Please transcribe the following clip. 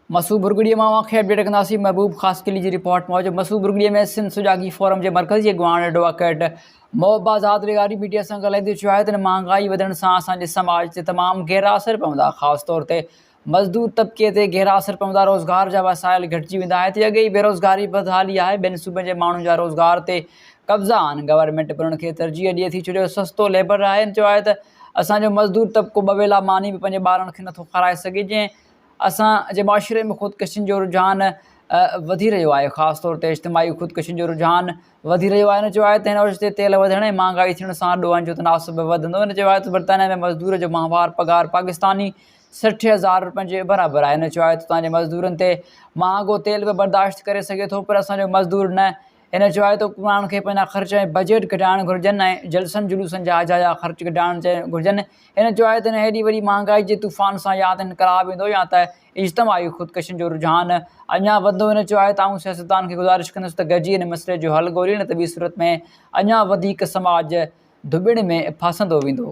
मसूद बुरगड़ीअ मां खे अपडेट कंदासीं। महबूब ख़ास किली जी रिपोर्ट मौजूद। मसूद बुरगड़ीअ में सिंध सुजागी फोरम के मरकज़ी अगवान एडवोकेट मोहब्बा आज़ाद रेगारी मीडिया से ॻाल्हाईंदे चयो आहे त महांगाई वधण से असांजे समाज से तमाम गहरा असर पवंदा। ख़ास तौर ते मज़दूर तबके ते गहरा असर पवंदा। रोज़गार जा वसाइल घटिजी वेंदा। हिते अॻे ई बेरोज़गारी बदहाली आहे। ॿियनि सूबनि जे माण्हुनि जा रोज़गार ते कब्ज़ा आहिनि। गवर्नमेंट पिण उन्हनि खे तरजीह ॾिए थी, छो जो सस्तो लेबर आहे। चयो आहे त असांजो मज़दूर तबको ॿ वेला मानी बि पंहिंजे ॿारनि खे नथो खाराए सघे। जंहिं असांजे माशरे में ख़ुदकुशियुनि जो रुझान वधी रहियो आहे। ख़ासि तौर ते इज्तिमाही ख़ुदकुशियुनि जो रुझान वधी रहियो आहे। हिन चयो आहे त हिन वजह ते तेल वधण ऐं महांगाई थियण सां ॾोहनि जो तनासुब वधंदो। हिन चयो आहे त बर्तानिया में मज़दूर जो माहवार पघार पाकिस्तानी 60,000 रुपयनि जे बराबरि आहे। हिन चयो आहे त तव्हांजे मज़दूरनि ते महांगो तेल बि बर्दाश्त करे सघे थो, पर असांजो मज़दूर न। हिन चयो आहे त हुकमरान खे पंहिंजा ख़र्च ऐं बजट घटाइण घुरिजनि ऐं जलसनि जुलूसनि जा अजाया ख़र्च घटाइण घुरिजनि। हिन चयो आहे त हिन हेॾी वॾी महांगाई जे तूफ़ान सां या त इनकलाब ईंदो या त इज्तिमाही ख़ुदकुशियुनि जो रुझान अञा वधंदो। हिन चयो आहे त आऊं सियासतदान खे गुज़ारिश कंदुसि त गॾिजी हिन मसइले जो हल ॻोल्हे, न त ॿी सूरत में अञा वधीक समाज धुॿिड़ में फासंदो वेंदो।